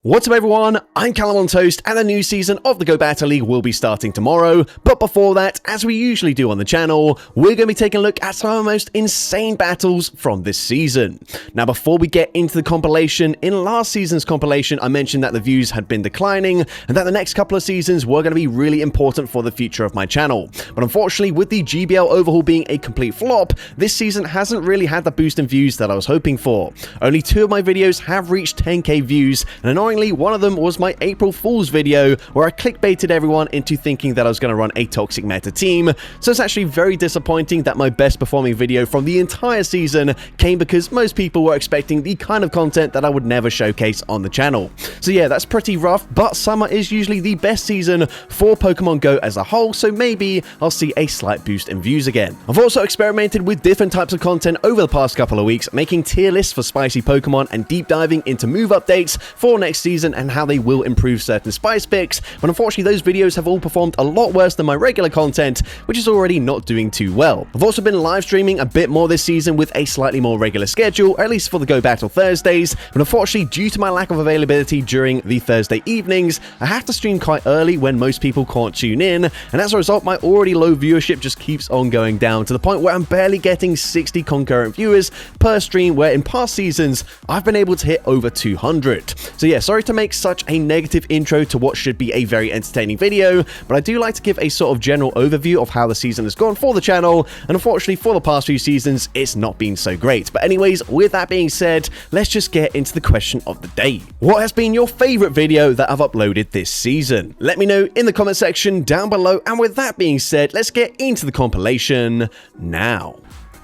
What's up everyone, I'm CallumOnToast and the new season of the Go Battle League will be starting tomorrow, but before that, as we usually do on the channel, we're going to be taking a look at some of the most insane battles from this season. Now before we get into the compilation, in last season's compilation I mentioned that the views had been declining and that the next couple of seasons were going to be really important for the future of my channel. But unfortunately with the GBL overhaul being a complete flop, this season hasn't really had the boost in views that I was hoping for. Only 2 of my videos have reached 10k views, and annoyingly one of them was my April Fool's video where I clickbaited everyone into thinking that I was going to run a toxic meta team. So it's actually very disappointing that my best performing video from the entire season came because most people were expecting the kind of content that I would never showcase on the channel. So yeah, that's pretty rough, but summer is usually the best season for Pokemon Go as a whole, so maybe I'll see a slight boost in views again. I've also experimented with different types of content over the past couple of weeks, making tier lists for spicy Pokemon and deep diving into move updates for next season and how they will improve certain spice picks, but unfortunately those videos have all performed a lot worse than my regular content, which is already not doing too well. I've also been live streaming a bit more this season with a slightly more regular schedule, or at least for the Go Battle Thursdays, but unfortunately due to my lack of availability during the Thursday evenings, I have to stream quite early when most people can't tune in, and as a result my already low viewership just keeps on going down to the point where I'm barely getting 60 concurrent viewers per stream, where in past seasons I've been able to hit over 200. So yeah, sorry to make such a negative intro to what should be a very entertaining video, but I do like to give a sort of general overview of how the season has gone for the channel, and unfortunately for the past few seasons it's not been so great. But anyways, with that being said, let's just get into the question of the day. What has been your favorite video that I've uploaded this season? Let me know in the comment section down below, and with that being said, let's get into the compilation now.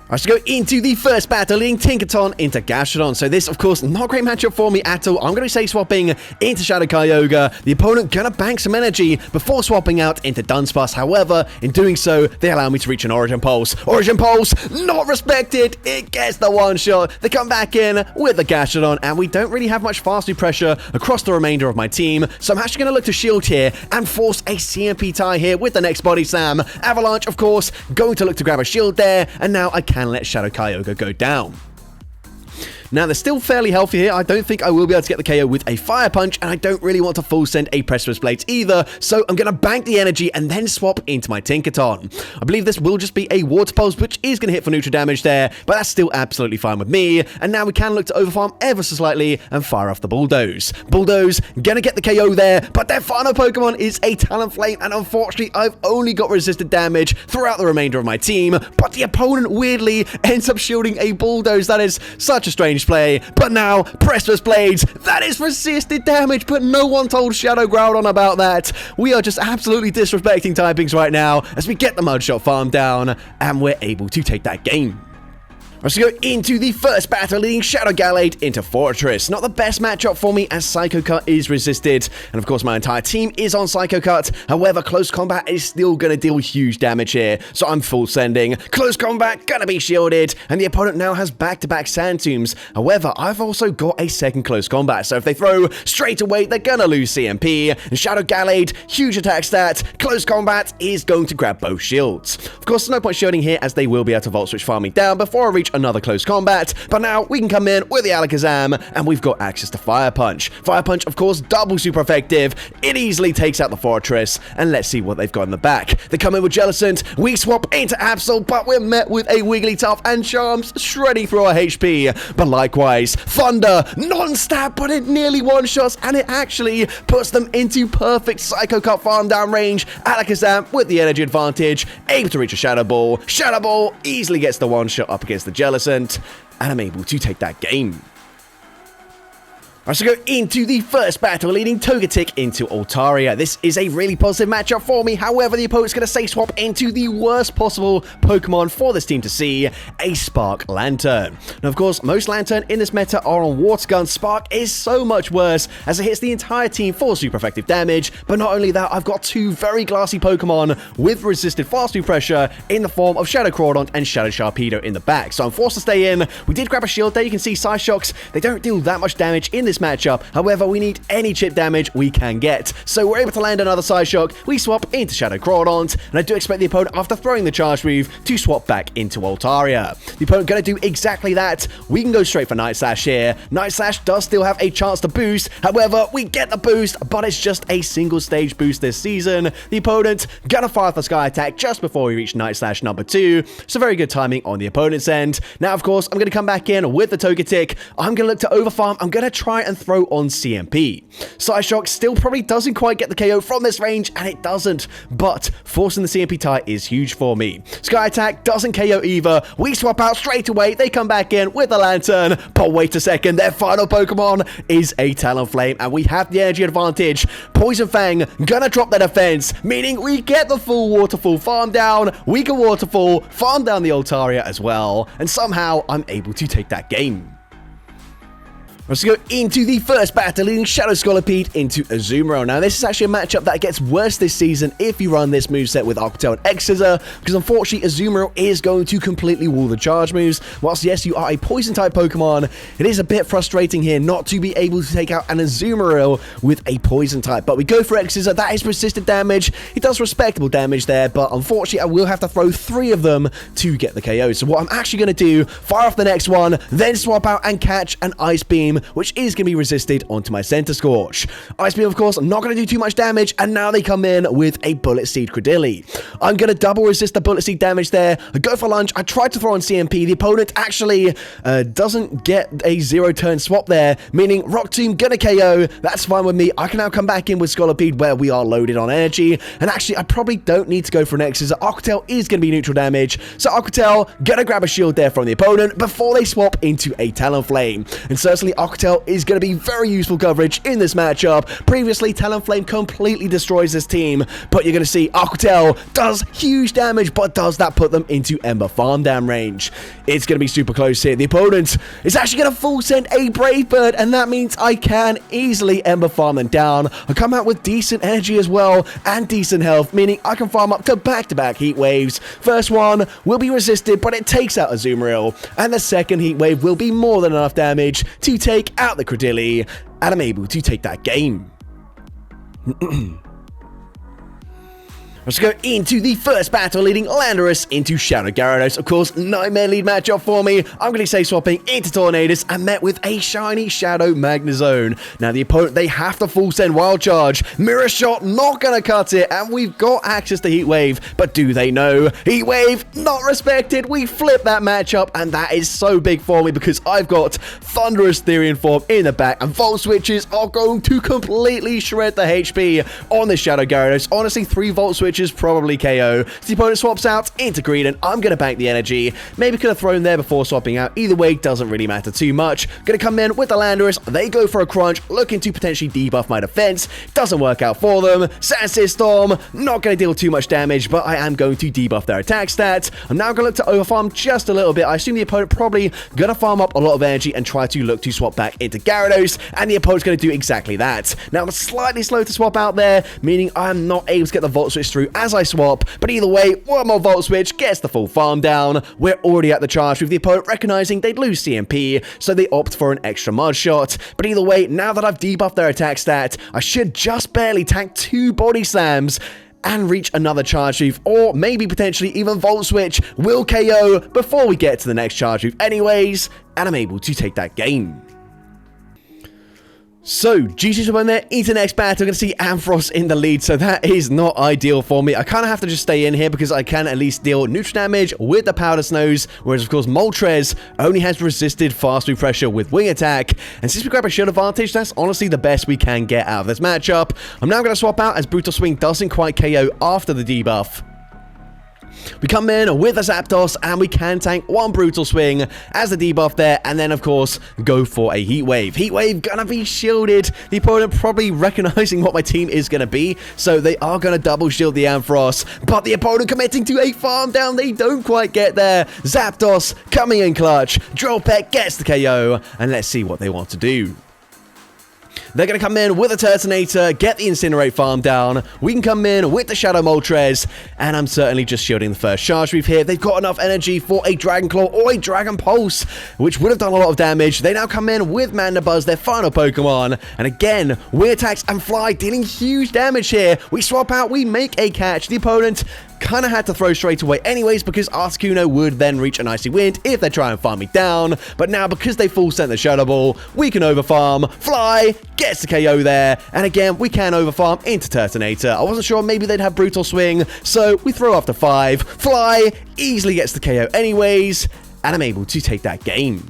I should go into the first battle, leading Tinkaton into Gastrodon. So this, of course, not a great matchup for me at all. I'm going to be safe swapping into Shadow Kyogre. The opponent going to bank some energy before swapping out into Dunsparce. However, in doing so, they allow me to reach an Origin Pulse. Origin Pulse, not respected. It gets the one shot. They come back in with the Gastrodon, and we don't really have much fast food pressure across the remainder of my team. So I'm actually going to look to shield here and force a CMP tie here with the next Body Slam. Avalanche, of course, going to look to grab a shield there, and now I can let Shadow Kyogre go down. Now, they're still fairly healthy here. I don't think I will be able to get the KO with a Fire Punch, and I don't really want to full send a Precipice Blades either, so I'm going to bank the energy and then swap into my Tinkaton. I believe this will just be a Water Pulse, which is going to hit for neutral damage there, but that's still absolutely fine with me, and now we can look to overfarm ever so slightly and fire off the Bulldoze. Bulldoze, going to get the KO there, but their final Pokemon is a Talonflame, and unfortunately, I've only got resisted damage throughout the remainder of my team, but the opponent weirdly ends up shielding a Bulldoze. That is such a strange play, but now Precipice Blades, that is resisted damage, but no one told Shadow Groudon about that. We are just absolutely disrespecting typings right now as we get the Mudshot farm down and we're able to take that game. Let's go into the first battle, leading Shadow Gallade into Fortress. Not the best matchup for me as Psycho Cut is resisted, and of course my entire team is on Psycho Cut. However, Close Combat is still going to deal huge damage here, so I'm full sending. Close Combat gonna be shielded, and the opponent now has back-to-back Sand Tombs. However, I've also got a second Close Combat, so if they throw straight away, they're gonna lose CMP. And Shadow Gallade, huge attack stat. Close Combat is going to grab both shields. Of course, there's no point shielding here as they will be able to Volt Switch farm me down before I reach another Close Combat, but now we can come in with the Alakazam and we've got access to Fire Punch. Fire Punch, of course, double super effective. It easily takes out the Fortress, and let's see what they've got in the back. They come in with Jellicent, we swap into Absol, but we're met with a Wigglytuff and Charms shredding through our HP. But likewise, Thunder, non-stab, but it nearly one-shots, and it actually puts them into perfect Psycho Cut farm down range. Alakazam with the energy advantage, able to reach a Shadow Ball. Shadow Ball easily gets the one-shot up against the Jellicent, and I'm able to take that game. Alright, so go into the first battle, leading Togetic into Altaria. This is a really positive matchup for me. However, the opponent's going to say swap into the worst possible Pokemon for this team to see, a Spark Lantern. Now, of course, most Lantern in this meta are on Water Gun. Spark is so much worse as it hits the entire team for super effective damage. But not only that, I've got 2 very glassy Pokemon with resisted fast food pressure in the form of Shadow Crawdont and Shadow Sharpedo in the back. So I'm forced to stay in. We did grab a shield there. You can see Psyshocks, they don't deal that much damage in this this matchup. However, we need any chip damage we can get. So we're able to land another Side Shock. We swap into Shadow Crawdont, and I do expect the opponent, after throwing the charge move, to swap back into Altaria. The opponent going to do exactly that. We can go straight for Night Slash here. Night Slash does still have a chance to boost. However, we get the boost, but it's just a single stage boost this season. The opponent gonna fire off the Sky Attack just before we reach Night Slash number 2. So very good timing on the opponent's end. Now, of course, I'm going to come back in with the Togetic. I'm going to look to overfarm. I'm going to try and throw on CMP. Side Shock still probably doesn't quite get the KO from this range, and it doesn't. But forcing the CMP tie is huge for me. Sky Attack doesn't KO either. We swap out straight away. They come back in with the Lantern. But wait a second. Their final Pokemon is a Talonflame, and we have the energy advantage. Poison Fang gonna drop their defense, meaning we get the full Waterfall farm down. We can Waterfall, farm down the Altaria as well, and somehow I'm able to take that game. Let's go into the first battle, leading Shadow Scolipede into Azumarill. Now, this is actually a matchup that gets worse this season if you run this moveset with Octel and X-Scissor, because unfortunately, Azumarill is going to completely wall the charge moves. Whilst, yes, you are a Poison-type Pokemon, it is a bit frustrating here not to be able to take out an Azumarill with a Poison-type. But we go for X-Scissor. That is persistent damage. It does respectable damage there, but unfortunately, I will have to throw 3 of them to get the KO. So what I'm actually going to do, fire off the next one, then swap out and catch an Ice Beam, which is going to be resisted onto my Center Scorch. Ice Beam, of course, not going to do too much damage, and now they come in with a Bullet Seed Credilli. I'm going to double resist the Bullet Seed damage there. I go for lunge. I tried to throw on CMP. The opponent actually doesn't get a 0-turn swap there, meaning Rock Tomb going to KO. That's fine with me. I can now come back in with Scolipede where we are loaded on energy, and actually, I probably don't need to go for an X, as Aquatel is going to be neutral damage, so Aquatel going to grab a shield there from the opponent before they swap into a Talonflame. And certainly, Aquatel is going to be very useful coverage in this matchup. Previously, Talonflame completely destroys this team, but you're going to see Aquatel does huge damage, but does that put them into Ember Farm Down range? It's going to be super close here. The opponent is actually going to full send a Brave Bird, and that means I can easily Ember Farm them down. I come out with decent energy as well, and decent health, meaning I can farm up to back-to-back Heat Waves. First one will be resisted, but it takes out Azumarill, and the second Heat Wave will be more than enough damage to take out the Credilli, and I'm able to take that game. Let's go into the first battle, leading Landorus into Shadow Gyarados. Of course, 9-man lead matchup for me. I'm going to say swapping into Tornadus and met with a shiny Shadow Magnezone. Now, the opponent, they have to full send Wild Charge. Mirror Shot, not going to cut it, and we've got access to Heat Wave. But do they know? Heat Wave, not respected. We flip that matchup, and that is so big for me because I've got Thunderous Therian Form in the back, and Volt Switches are going to completely shred the HP on this Shadow Gyarados. Honestly, 3 Volt Switches probably KO. The opponent swaps out into green, and I'm going to bank the energy. Maybe could have thrown there before swapping out. Either way, doesn't really matter too much. Going to come in with the Landorus. They go for a crunch, looking to potentially debuff my defense. Doesn't work out for them. Sandsear Storm, not going to deal too much damage, but I am going to debuff their attack stat. I'm now going to look to overfarm just a little bit. I assume the opponent probably going to farm up a lot of energy and try to look to swap back into Gyarados, and the opponent's going to do exactly that. Now, I'm slightly slow to swap out there, meaning I'm not able to get the Volt Switch through as I swap, but either way, one more Volt Switch gets the full farm down. We're already at the charge with the opponent recognizing they'd lose CMP, so they opt for an extra Mud Shot. But either way, now that I've debuffed their attack stat, I should just barely tank 2 Body Slams and reach another charge move, or maybe potentially even Volt Switch will KO before we get to the next charge move anyways, and I'm able to take that game. So, GG's won there into the next battle. We're going to see Ampharos in the lead, so that is not ideal for me. I kind of have to just stay in here because I can at least deal neutral damage with the Powder Snows, whereas, of course, Moltres only has resisted fast move pressure with Wing Attack. And since we grab a shield advantage, that's honestly the best we can get out of this matchup. I'm now going to swap out as Brutal Swing doesn't quite KO after the debuff. We come in with a Zapdos, and we can tank 1 Brutal Swing as the debuff there, and then, of course, go for a Heat Wave. Heat Wave gonna be shielded. The opponent probably recognizing what my team is gonna be, so they are gonna double shield the Ampharos, but the opponent committing to a farm down. They don't quite get there. Zapdos coming in clutch. Drill Peck gets the KO, and let's see what they want to do. They're going to come in with a Turtonator, get the Incinerate farm down. We can come in with the Shadow Moltres, and I'm certainly just shielding the first charge move here. They've got enough energy for a Dragon Claw or a Dragon Pulse, which would have done a lot of damage. They now come in with Mandibuzz, their final Pokemon, and again, Wing Attacks and Fly dealing huge damage here. We swap out, we make a catch. The opponent kind of had to throw straight away anyways because Articuno would then reach an Icy Wind if they try and farm me down. But now because they full sent the Shadow Ball, we can overfarm. Fly gets the KO there. And again, we can overfarm into Turtonator. I wasn't sure, maybe they'd have Brutal Swing. So we throw after 5. Fly easily gets the KO anyways. And I'm able to take that game.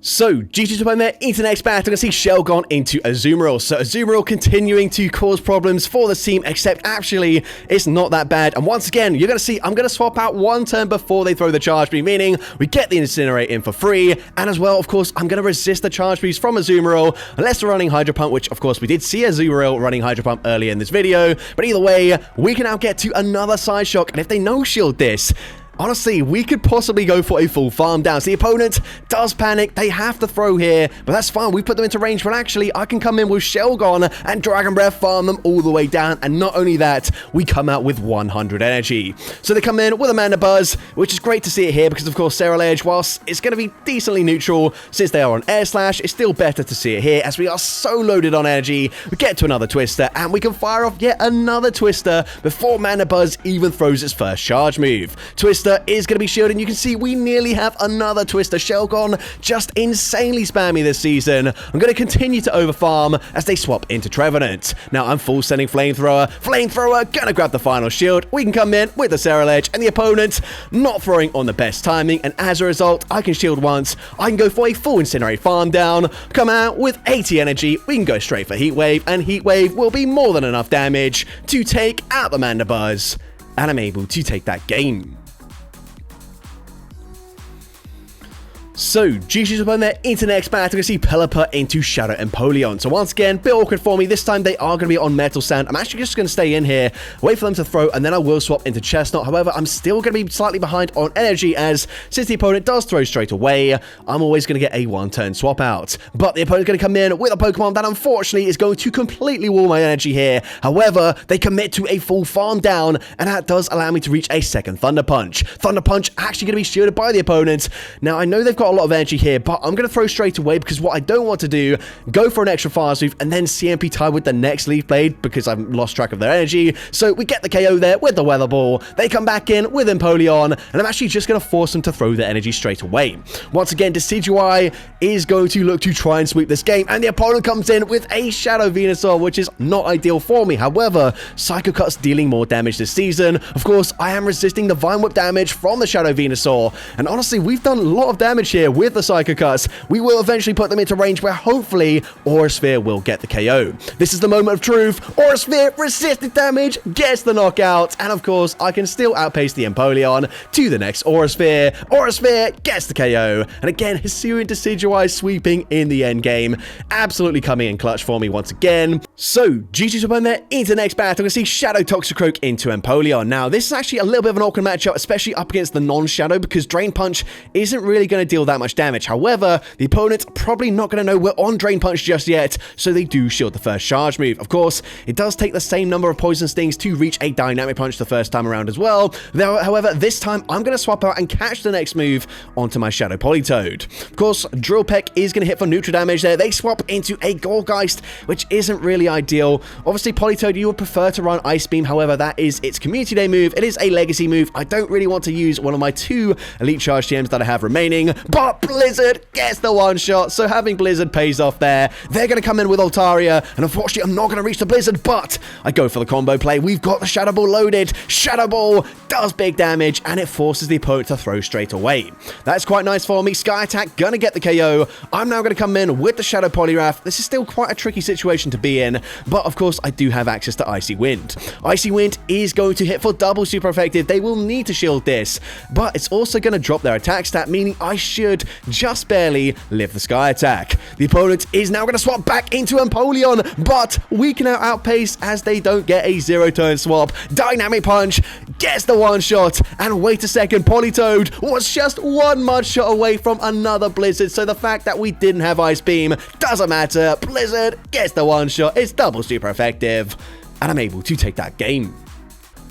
So, GG to their into next battle, going to see Shelgon into Azumarill. So, Azumarill continuing to cause problems for the team, except actually, it's not that bad. And once again, you're going to see, I'm going to swap out one turn before they throw the charge beam, meaning we get the Incinerate in for free. And as well, of course, I'm going to resist the charge beams from Azumarill, unless they're running Hydro Pump, which, of course, we did see Azumarill running Hydro Pump earlier in this video. But either way, we can now get to another Side Shock. And if they no-shield this, honestly, we could possibly go for a full farm down. So the opponent does panic. They have to throw here, but that's fine. We put them into range, but actually, I can come in with Shelgon and Dragon Breath, farm them all the way down. And not only that, we come out with 100 energy. So they come in with a Mandibuzz, which is great to see it here because, of course, Sterile Edge, whilst it's going to be decently neutral since they are on Air Slash, it's still better to see it here as we are so loaded on energy. We get to another Twister, and we can fire off yet another Twister before Mandibuzz even throws its first charge move. Twister is going to be shielded. You can see we nearly have another Twister. Shelgon just insanely spammy this season. I'm going to continue to overfarm as they swap into Trevenant. Now I'm full sending Flamethrower. Flamethrower gonna grab the final shield. We can come in with the Sterile Edge, and the opponent not throwing on the best timing, and as a result, I can shield once. I can go for a full Incinerate farm down, come out with 80 energy. We can go straight for Heat Wave, and Heat Wave will be more than enough damage to take out the Mandibuzz, and I'm able to take that game. So, GG's upon their into next battle, we see Pelipper into Shadow Empoleon. So once again, bit awkward for me. This time they are going to be on Metal Sand. I'm actually just going to stay in here, wait for them to throw, and then I will swap into Chestnut. However, I'm still going to be slightly behind on energy as since the opponent does throw straight away, I'm always going to get a one-turn swap out. But the opponent's going to come in with a Pokemon that unfortunately is going to completely wall my energy here. However, they commit to a full farm down, and that does allow me to reach a second Thunder Punch. Thunder Punch actually going to be shielded by the opponent. Now, I know they've got a lot of energy here, but I'm going to throw straight away because what I don't want to do, go for an extra fast move and then CMP tie with the next Leaf Blade because I've lost track of their energy. So we get the KO there with the Weather Ball. They come back in with Empoleon, and I'm actually just going to force them to throw their energy straight away. Once again, Decidueye is going to look to try and sweep this game, and the opponent comes in with a Shadow Venusaur, which is not ideal for me. However, Psycho Cut's dealing more damage this season. Of course, I am resisting the Vine Whip damage from the Shadow Venusaur, and honestly, we've done a lot of damage here with the Psycho Cuts. We will eventually put them into range where hopefully Aura Sphere will get the KO. This is the moment of truth. Aura Sphere resisted damage, gets the knockout, and of course I can still outpace the Empoleon to the next Aura Sphere. Aura Sphere gets the KO, and again Hisuian Decidueye sweeping in the end game. Absolutely coming in clutch for me once again. So GG's up on there into the next battle. We see Shadow Toxicroak into Empoleon. Now this is actually a little bit of an awkward matchup, especially up against the non-Shadow, because Drain Punch isn't really going to deal that much damage. However, the opponent's probably not going to know we're on Drain Punch just yet, so they do shield the first charge move. Of course, it does take the same number of Poison Stings to reach a Dynamic Punch the first time around as well. However, this time I'm going to swap out and catch the next move onto my Shadow Politoed. Of course, Drill Peck is going to hit for neutral damage there. They swap into a Goldgeist, which isn't really ideal. Obviously, Politoed, you would prefer to run Ice Beam. However, that is its Community Day move. It is a Legacy move. I don't really want to use one of my 2 Elite Charge TMs that I have remaining, but Blizzard gets the one shot, so having Blizzard pays off there. They're going to come in with Altaria, and unfortunately I'm not going to reach the Blizzard, but I go for the combo play. We've got the Shadow Ball loaded. Shadow Ball does big damage, and it forces the opponent to throw straight away. That's quite nice for me. Sky Attack gonna get the KO. I'm now going to come in with the Shadow Poliwrath. This is still quite a tricky situation to be in, but of course I do have access to Icy Wind. Icy Wind is going to hit for double super effective. They will need to shield this, but it's also going to drop their attack stat, meaning I should just barely live the Sky Attack. The opponent is now going to swap back into Empoleon, but we can now outpace as they don't get a 0-turn swap. Dynamic Punch gets the one-shot. And wait a second, Politoed was just one mud shot away from another Blizzard, so the fact that we didn't have Ice Beam doesn't matter. Blizzard gets the one-shot. It's double super effective, and I'm able to take that game.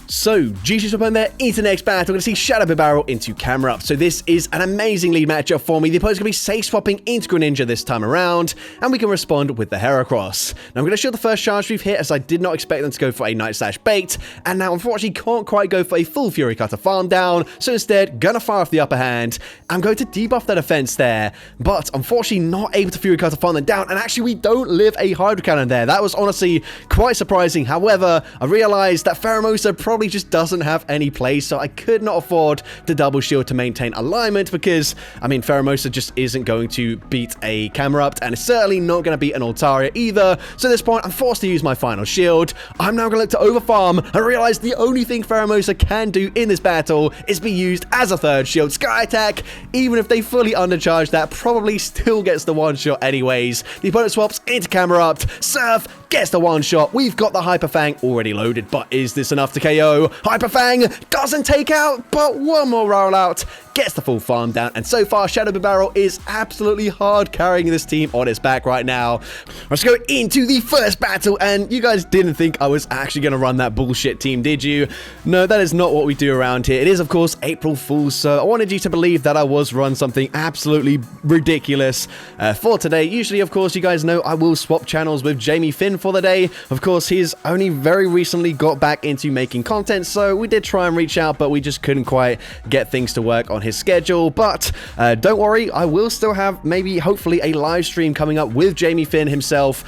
So, GG's up on there, into the next battle. We're going to see Shadow Barrel into Camera Up. So this is an amazing lead matchup for me. The opponent's going to be safe swapping into Greninja this time around, and we can respond with the Heracross. Now I'm going to show the first charge move here, as I did not expect them to go for a Night Slash bait, and now unfortunately can't quite go for a full Fury Cutter farm down, so instead gonna fire off the upper hand. I'm going to debuff their defense there, but unfortunately not able to Fury Cutter farm them down, and actually we don't live a Hydro Cannon there. That was honestly quite surprising. However, I realized that Pheromosa probably just doesn't have any play, so I could not afford the double shield to maintain alignment, because I mean Pheromosa just isn't going to beat a Camerupt, and it's certainly not going to beat an Altaria either. So at this point I'm forced to use my final shield. I'm now going to look to overfarm and realize the only thing Pheromosa can do in this battle is be used as a third shield. Sky Attack, even if they fully undercharge that, probably still gets the one shot anyways. The opponent swaps into Camerupt. Surf gets the one shot. We've got the Hyper Fang already loaded, but is this enough to KO? Hyper Fang doesn't take out, but one more rollout gets the full farm down, and so far Shadow Barrel is absolutely hard carrying this team on its back right now. Let's go into the first battle, and you guys didn't think I was actually going to run that bullshit team, did you? No, that is not what we do around here. It is of course April Fool's, so I wanted you to believe that I was run something absolutely ridiculous for today. Usually of course you guys know I will swap channels with Jamie Finn for the day. Of course he's only very recently got back into making content, so we did try and reach out, but we just couldn't quite get things to work on his schedule. But don't worry, I will still have maybe hopefully a live stream coming up with Jamie Finn himself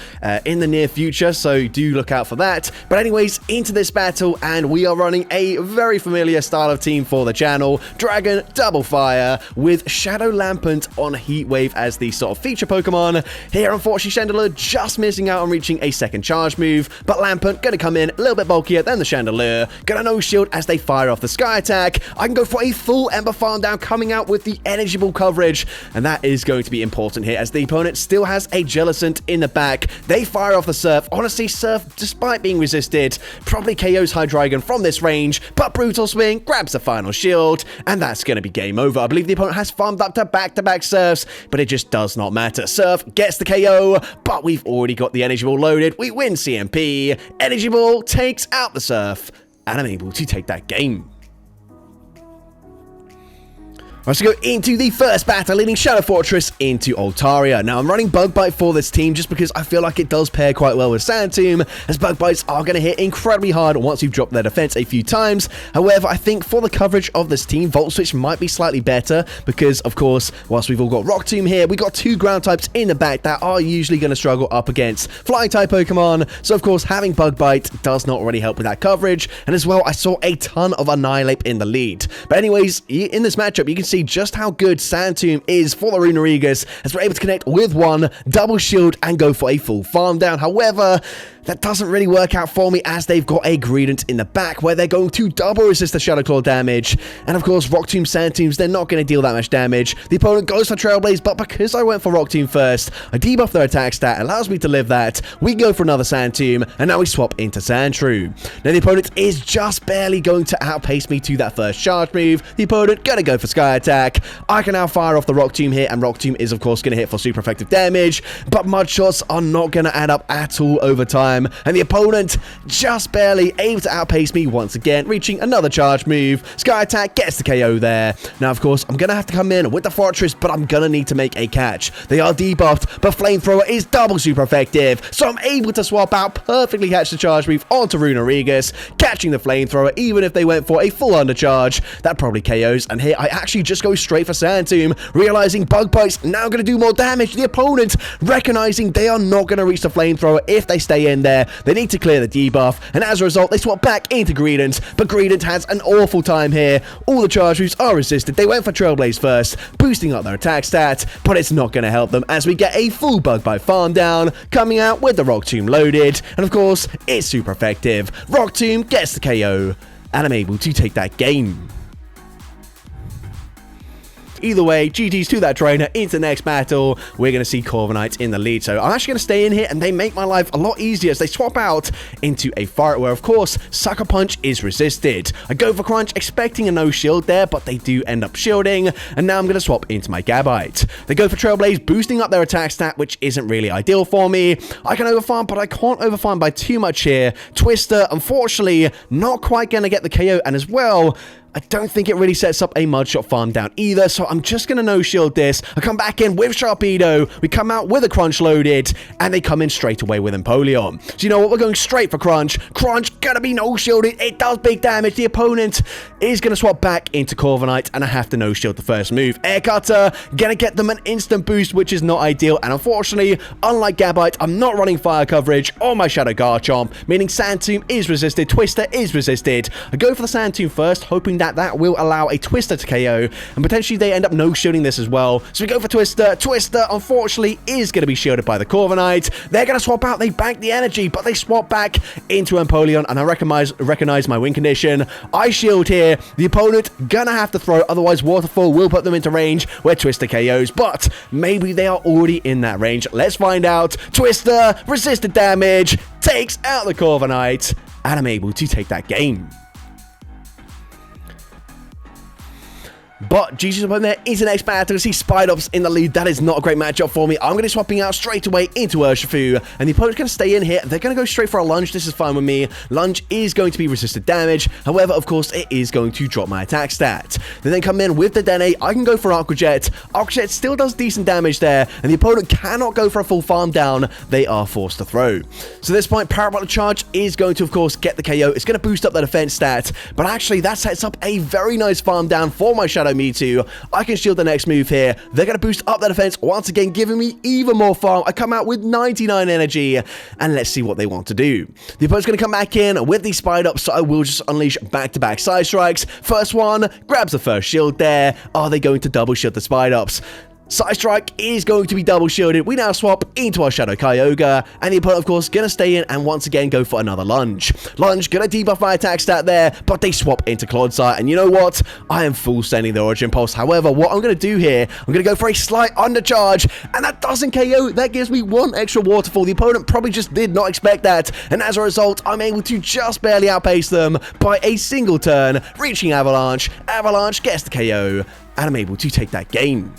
in the near future, so do look out for that. But anyways, into this battle, and we are running a very familiar style of team for the channel. Dragon Double Fire with Shadow Lampent on Heat Wave as the sort of feature Pokemon. Here unfortunately Chandelure just missing out on reaching a second charge move, but Lampent gonna come in a little bit bulkier than the Chandelure. Gonna no shield as they fire off the Sky Attack. I can go for a full Ember Farm down, coming out with the Energy Ball coverage, and that is going to be important here as the opponent still has a Jellicent in the back. They fire off the Surf. Honestly, Surf, despite being resisted, probably KOs Hydreigon from this range, but Brutal Swing grabs the final shield, and that's going to be game over. I believe the opponent has farmed up to back-to-back Surfs, but it just does not matter. Surf gets the KO, but we've already got the Energy Ball loaded. We win CMP. Energy Ball takes out the Surf, and I'm able to take that game. Let's go into the first battle, leading Shadow Fortress into Altaria. Now, I'm running Bug Bite for this team just because I feel like it does pair quite well with Sand Tomb, as Bug Bites are going to hit incredibly hard once you've dropped their defense a few times. However, I think for the coverage of this team, Volt Switch might be slightly better because, of course, whilst we've all got Rock Tomb here, we've got two ground types in the back that are usually going to struggle up against Flying type Pokemon. So, of course, having Bug Bite does not really help with that coverage. And as well, I saw a ton of Annihilate in the lead. But anyways, in this matchup, you can see just how good Sand Tomb is for the Runerigas, as we're able to connect with one, double shield, and go for a full farm down. However, that doesn't really work out for me as they've got a Greedent in the back where they're going to double resist the Shadow Claw damage. And of course, Rock Tomb, Sand Tombs, they're not going to deal that much damage. The opponent goes for Trailblaze, but because I went for Rock Tomb first, I debuff their attack stat, allows me to live that. We go for another Sand Tomb, and now we swap into Sandshrew. Now the opponent is just barely going to outpace me to that first charge move. The opponent gonna go for Sky Attack. I can now fire off the Rock Tomb here, and Rock Tomb is of course going to hit for super effective damage, but Mud Shots are not going to add up at all over time, and the opponent just barely able to outpace me once again, reaching another charge move. Sky Attack gets the KO there. Now of course I'm going to have to come in with the Fortress, but I'm going to need to make a catch. They are debuffed, but Flamethrower is double super effective, so I'm able to swap out, perfectly catch the charge move onto Runerigas, catching the Flamethrower even if they went for a full undercharge. That probably KOs, and here I actually just go straight for Sand Tomb, realizing Bug Bite's now going to do more damage. The opponent recognizing they are not going to reach the Flamethrower if they stay in there. They need to clear the debuff, and as a result, they swap back into Greedent, but Greedent has an awful time here. All the charge moves are resisted. They went for Trailblaze first, boosting up their attack stat, but it's not going to help them as we get a full Bug Bite farm down, coming out with the Rock Tomb loaded, and of course, it's super effective. Rock Tomb gets the KO, and I'm able to take that game. Either way, GG's to that trainer. Into the next battle, we're going to see Corviknight in the lead. So I'm actually going to stay in here, and they make my life a lot easier as they swap out into a Fire, where, of course, Sucker Punch is resisted. I go for Crunch, expecting a no shield there, but they do end up shielding, and now I'm going to swap into my Gabite. They go for Trailblaze, boosting up their attack stat, which isn't really ideal for me. I can overfarm, but I can't overfarm by too much here. Twister, unfortunately, not quite going to get the KO, and as well, I don't think it really sets up a Mudshot farm down either, so I'm just going to no-shield this. I come back in with Sharpedo, we come out with a Crunch loaded, and they come in straight away with Empoleon. So you know what, we're going straight for Crunch. Crunch gonna be no-shielded, it does big damage. The opponent is going to swap back into Corviknight, and I have to no-shield the first move. Air Cutter, gonna get them an instant boost, which is not ideal, and unfortunately, unlike Gabite, I'm not running fire coverage on my Shadow Garchomp, meaning Sand Tomb is resisted, Twister is resisted. I go for the Sand Tomb first, hoping that will allow a Twister to KO, and potentially they end up no-shielding this as well. So we go for Twister. Twister, unfortunately, is going to be shielded by the Corviknight. They're going to swap out. They bank the energy, but they swap back into Empoleon, and I recognize my win condition. I shield here. The opponent gonna have to throw, otherwise Waterfall will put them into range where Twister KOs, but maybe they are already in that range. Let's find out. Twister, resisted damage, takes out the Corviknight, and I'm able to take that game. But GG's up on there into the next battle. See Spidops in the lead. That is not a great matchup for me. I'm going to be swapping out straight away into Urshifu, and the opponent's going to stay in here. They're going to go straight for a lunge. This is fine with me. Lunge is going to be resisted damage. However, of course, it is going to drop my attack stat. They then come in with the Dene. I can go for Aqua Jet. Aqua Jet still does decent damage there, and the opponent cannot go for a full farm down. They are forced to throw. So at this point, Parabolic Charge is going to, of course, get the KO. It's going to boost up the defense stat, but actually that sets up a very nice farm down for my Shadow Mewtwo. I can shield the next move here. They're going to boost up the defense once again, giving me even more farm. I come out with 99 energy, and let's see what they want to do. The opponent's going to come back in with these Spidops, so I will just unleash back-to-back Side Strikes. First one grabs the first shield there. Are they going to double shield the Spidops? Side Strike is going to be double shielded. We now swap into our Shadow Kyogre, and the opponent, of course, going to stay in and once again go for another Lunge. Lunge going to debuff my attack stat there, but they swap into Clodsire, and you know what? I am full sending the Origin Pulse. However, what I'm going to do here, I'm going to go for a slight undercharge, and that doesn't KO. That gives me one extra Waterfall. The opponent probably just did not expect that, and as a result, I'm able to just barely outpace them by a single turn, reaching Avalanche. Avalanche gets the KO, and I'm able to take that game.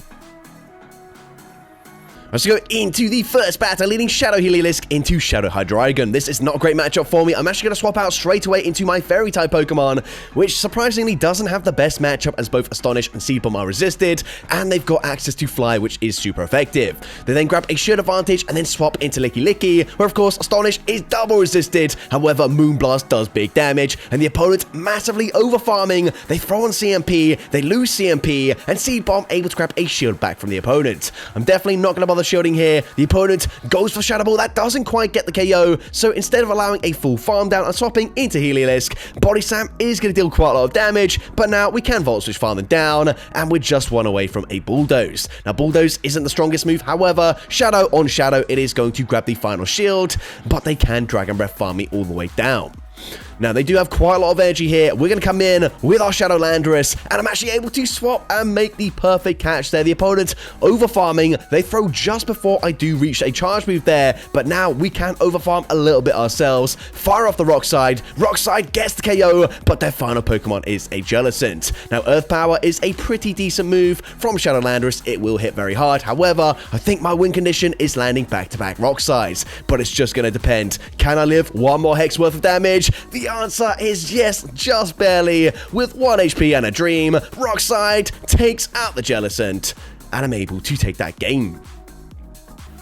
Let's go into the first battle, leading Shadow Heliolisk into Shadow Hydreigon. This is not a great matchup for me. I'm actually going to swap out straight away into my Fairy-type Pokemon, which surprisingly doesn't have the best matchup as both Astonish and Seed Bomb are resisted, and they've got access to Fly, which is super effective. They then grab a Shield Advantage and then swap into Licky Licky, where of course Astonish is double resisted. However, Moonblast does big damage, and the opponent massively over-farming. They throw on CMP, they lose CMP, and Seed Bomb able to grab a shield back from the opponent. I'm definitely not going to bother shielding here. The opponent goes for Shadow Ball. That doesn't quite get the KO, so instead of allowing a full farm down and swapping into Heliolisk, Body Slam is going to deal quite a lot of damage, but now we can Volt Switch farm them down, and we're just one away from a Bulldoze. Now, Bulldoze isn't the strongest move, however, Shadow on Shadow, it is going to grab the final shield, but they can Dragon Breath farm me all the way down. Now, they do have quite a lot of energy here. We're going to come in with our Shadow Landorus, and I'm actually able to swap and make the perfect catch there. The opponent over-farming. They throw just before I do reach a charge move there, but now we can over-farm a little bit ourselves. Fire off the Rock Slide. Rock Slide gets the KO, but their final Pokemon is a Jellicent. Now, Earth Power is a pretty decent move from Shadow Landorus. It will hit very hard. However, I think my win condition is landing back-to-back Rock Slides, but it's just going to depend. Can I live one more Hex worth of damage? The answer is yes, just barely. With 1 HP and a Dream, Rock Slide takes out the Jellicent, and I'm able to take that game.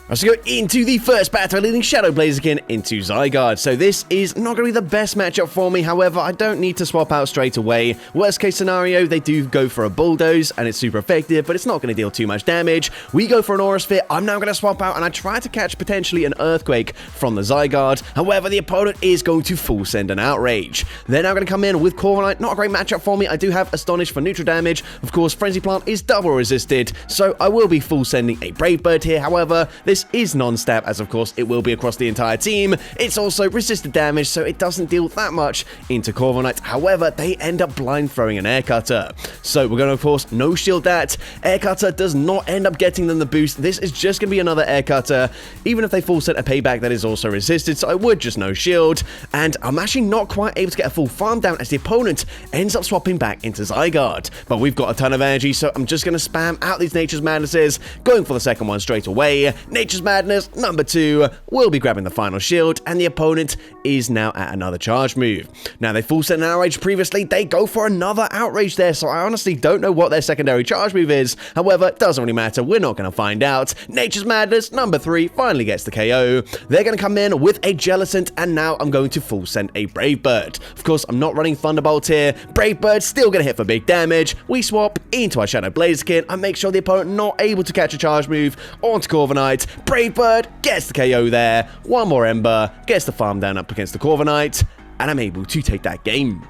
Let's go into the first battle, leading Shadow Blaziken into Zygarde. So this is not going to be the best matchup for me. However, I don't need to swap out straight away. Worst case scenario, they do go for a Bulldoze, and it's super effective, but it's not going to deal too much damage. We go for an Aura Sphere. I'm now going to swap out, and I try to catch potentially an Earthquake from the Zygarde. However, the opponent is going to full send an Outrage. They're now going to come in with Corviknight. Not a great matchup for me. I do have Astonish for neutral damage. Of course, Frenzy Plant is double resisted, so I will be full sending a Brave Bird here. However, this this is non-stab, as of course it will be across the entire team. It's also resisted damage, so it doesn't deal that much into Corviknight. However, they end up blind throwing an Air Cutter. So we're going to, of course, no shield that. Air Cutter does not end up getting them the boost. This is just going to be another Air Cutter. Even if they full set a payback, that is also resisted, so I would just no shield. And I'm actually not quite able to get a full farm down as the opponent ends up swapping back into Zygarde. But we've got a ton of energy, so I'm just going to spam out these Nature's Madnesses, going for the second one straight away. Nature's Madness number 2 will be grabbing the final shield, and the opponent is now at another charge move. Now, they full set an Outrage previously, they go for another Outrage there, so I honestly don't know what their secondary charge move is. However, it doesn't really matter, we're not going to find out. Nature's Madness number 3 finally gets the KO. They're going to come in with a Jellicent, and now I'm going to full send a Brave Bird. Of course, I'm not running Thunderbolt here. Brave Bird still going to hit for big damage. We swap into our Shadow Blaziken and make sure the opponent not able to catch a charge move onto Corviknight. Brave Bird gets the KO there. One more Ember, gets the farm down up against the Corviknight, and I'm able to take that game.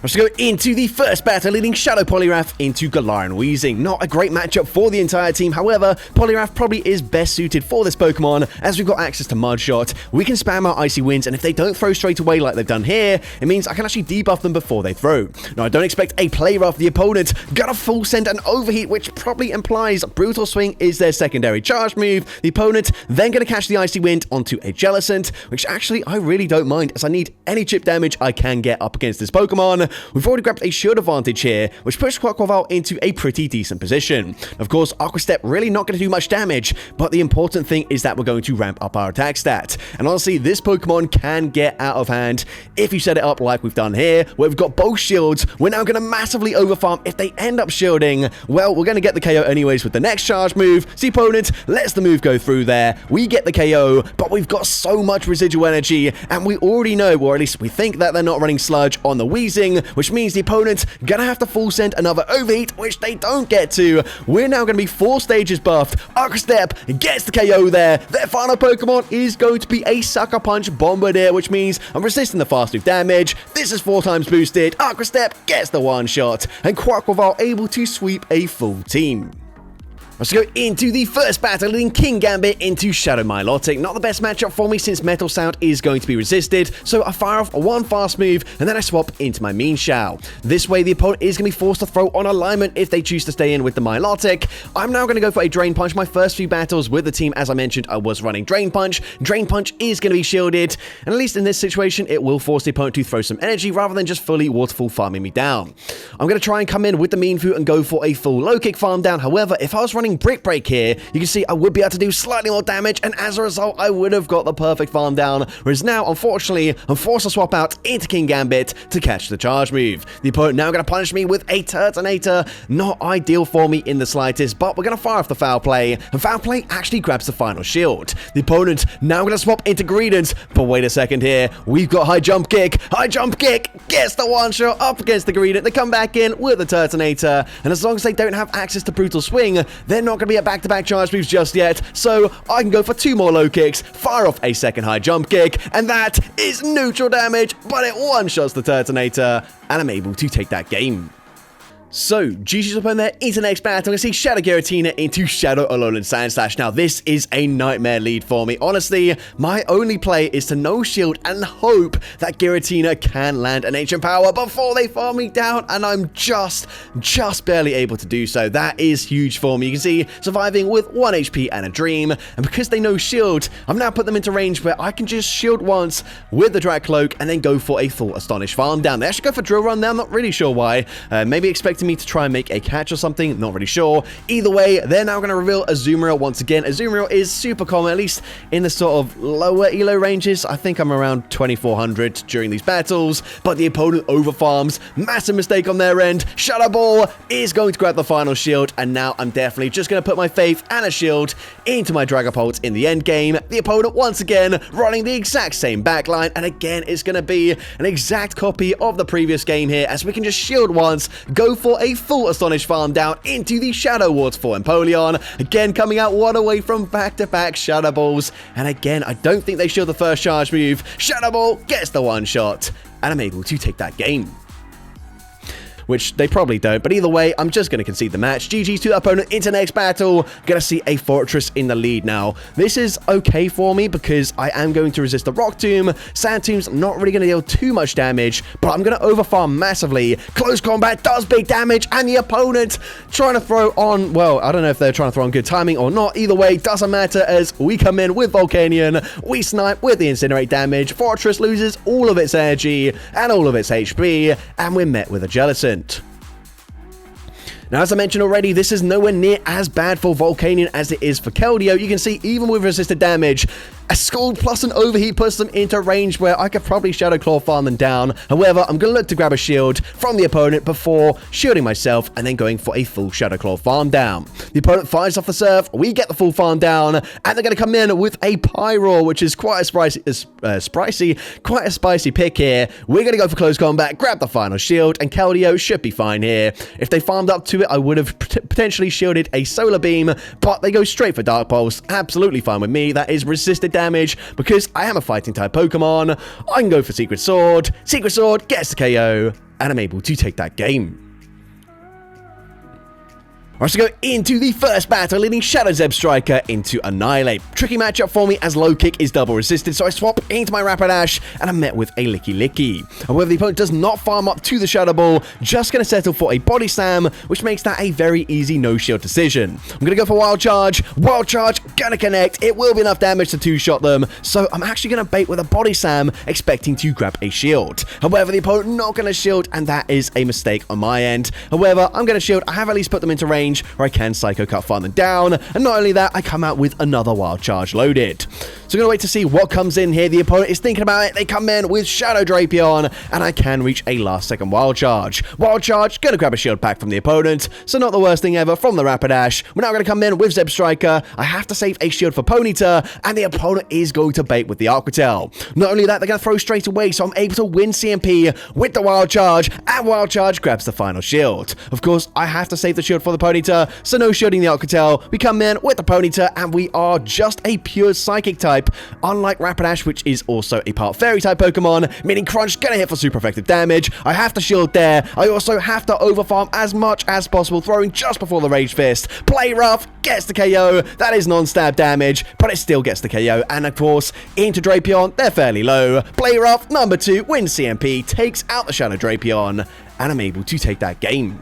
Let's go into the first battle, leading Shadow Poliwrath into Galarian Weezing. Not a great matchup for the entire team, however, Poliwrath probably is best suited for this Pokemon, as we've got access to Mud Shot. We can spam our Icy Winds, and if they don't throw straight away like they've done here, it means I can actually debuff them before they throw. Now, I don't expect a play rough. The opponent got a full send and Overheat, which probably implies Brutal Swing is their secondary charge move. The opponent then going to catch the Icy Wind onto a Jellicent, which actually I really don't mind, as I need any chip damage I can get up against this Pokemon. We've already grabbed a shield advantage here, which puts Quaquaval into a pretty decent position. Of course, Aqua Step really not going to do much damage, but the important thing is that we're going to ramp up our attack stat. And honestly, this Pokemon can get out of hand if you set it up like we've done here, where we've got both shields. We're now going to massively overfarm. If they end up shielding, well, we're going to get the KO anyways with the next charge move. So the opponent lets the move go through there. We get the KO, but we've got so much residual energy, and we already know, or at least we think, that they're not running Sludge on the Weezing, which means the opponent's gonna have to full send another Overheat, which they don't get to. We're now gonna be 4 stages buffed. Aqua Step gets the KO there. Their final Pokemon is going to be a Sucker Punch Bombardier, which means I'm resisting the fast move damage. This is 4 times boosted. Aqua Step gets the one shot, and Quaquaval able to sweep a full team. Let's go into the first battle, leading King Gambit into Shadow Milotic. Not the best matchup for me, since Metal Sound is going to be resisted, so I fire off one fast move, and then I swap into my Mean Shao. This way, the opponent is going to be forced to throw on alignment if they choose to stay in with the Milotic. I'm now going to go for a Drain Punch. My first few battles with the team, as I mentioned, I was running Drain Punch. Drain Punch is going to be shielded, and at least in this situation, it will force the opponent to throw some energy rather than just fully waterfall farming me down. I'm going to try and come in with the Mean Fu and go for a full low kick farm down. However, if I was running Brick Break here, you can see I would be able to do slightly more damage, and as a result, I would have got the perfect farm down. Whereas now, unfortunately, I'm forced to swap out into King Gambit to catch the charge move. The opponent now going to punish me with a Turtonator. Not ideal for me in the slightest, but we're going to fire off the Foul Play, and Foul Play actually grabs the final shield. The opponent now going to swap into Greedent, but wait a second here. We've got High Jump Kick. High Jump Kick gets the one shot up against the Greedent. They come back in with the Turtonator, and as long as they don't have access to Brutal Swing, they're not going to be a back-to-back charge moves just yet, so I can go for 2 more low kicks, fire off a second high jump kick, and that is neutral damage, but it one-shots the Turtonator, and I'm able to take that game. So, GG's up on there into the next battle. I'm going to see Shadow Giratina into Shadow Alolan Sandslash. Now, this is a nightmare lead for me. Honestly, my only play is to no shield and hope that Giratina can land an Ancient Power before they farm me down, and I'm just barely able to do so. That is huge for me. You can see, surviving with 1 HP and a Dream, and because they no shield, I've now put them into range where I can just shield once with the Drag Cloak and then go for a full Astonish farm down. They actually go for Drill Run there. I'm not really sure why. Maybe expect me to try and make a catch or something, not really sure. Either way, they're now going to reveal Azumarill once again. Azumarill is super common, at least in the sort of lower elo ranges. I think I'm around 2400 during these battles, but the opponent overfarms. Massive mistake on their end. Shadow Ball is going to grab the final shield, and now I'm definitely just going to put my faith and a shield into my Dragapult in the end game. The opponent once again running the exact same backline, and again it's going to be an exact copy of the previous game here, as we can just shield once, go for a full Astonish farm down into the Shadow Waterfall Empoleon. Again, coming out one away from back-to-back Shadow Balls. And again, I don't think they shield the first charge move. Shadow Ball gets the one shot, and I'm able to take that game. which they probably don't, but either way, I'm just going to concede the match. GG's to the opponent into next battle. Gonna see a Fortress in the lead now. This is okay for me because I am going to resist the Rock Tomb. Sand Tomb's not really going to deal too much damage, but I'm going to overfarm massively. Close combat does big damage, and the opponent trying to throw on, well, I don't know if they're trying to throw on good timing or not. Either way, doesn't matter as we come in with Volcanion. We snipe with the Incinerate damage. Fortress loses all of its energy and all of its HP, and we're met with a Jellicent. Now, as I mentioned already, this is nowhere near as bad for Volcanion as it is for Keldeo. You can see, even with resisted damage, a Scald plus an Overheat puts them into range where I could probably Shadow Claw farm them down. However, I'm going to look to grab a shield from the opponent before shielding myself and then going for a full Shadow Claw farm down. The opponent fires off the Surf, we get the full farm down, and they're going to come in with a Pyroar, which is quite a spicy pick here. We're going to go for close combat, grab the final shield, and Keldeo should be fine here. If they farmed up to it, I would have potentially shielded a Solar Beam, but they go straight for Dark Pulse. Absolutely fine with me. That is resisted damage because I am a fighting type Pokemon. I can go for Secret Sword. Secret Sword gets the KO, and I'm able to take that game. Alright, so go into the first battle, leading Shadow Zebstrika into Annihilate. Tricky matchup for me as low kick is double resisted, so I swap into my Rapidash, and I'm met with a Licky Licky. However, the opponent does not farm up to the Shadow Ball, just going to settle for a Body Slam, which makes that a very easy no-shield decision. I'm going to go for Wild Charge. Wild Charge, going to connect. It will be enough damage to two-shot them, so I'm actually going to bait with a Body Slam, expecting to grab a shield. However, the opponent not going to shield, and that is a mistake on my end. However, I'm going to shield. I have at least put them into range, where I can Psycho Cut farm them down, and not only that, I come out with another Wild Charge loaded. So I'm going to wait to see what comes in here. The opponent is thinking about it. They come in with Shadow Drapion, and I can reach a last second Wild Charge. Wild Charge, going to grab a shield pack from the opponent, so not the worst thing ever from the Rapidash. We're now going to come in with Zebstrika. I have to save a shield for Ponyta, and the opponent is going to bait with the Arquitel. Not only that, they're going to throw straight away, so I'm able to win CMP with the Wild Charge, and Wild Charge grabs the final shield. Of course, I have to save the shield for the Ponyta, so no shielding the Arquitel. We come in with the Ponyta, and we are just a pure Psychic type, unlike Rapidash, which is also a part Fairy type Pokemon, meaning Crunch gonna hit for super effective damage. I have to shield there. I also have to overfarm as much as possible, throwing just before the Rage Fist. Play Rough gets the KO. That is non-stab damage, but it still gets the KO. And of course, into Drapion, they're fairly low. Play Rough, number 2, wins CMP, takes out the Shadow Drapion, and I'm able to take that game.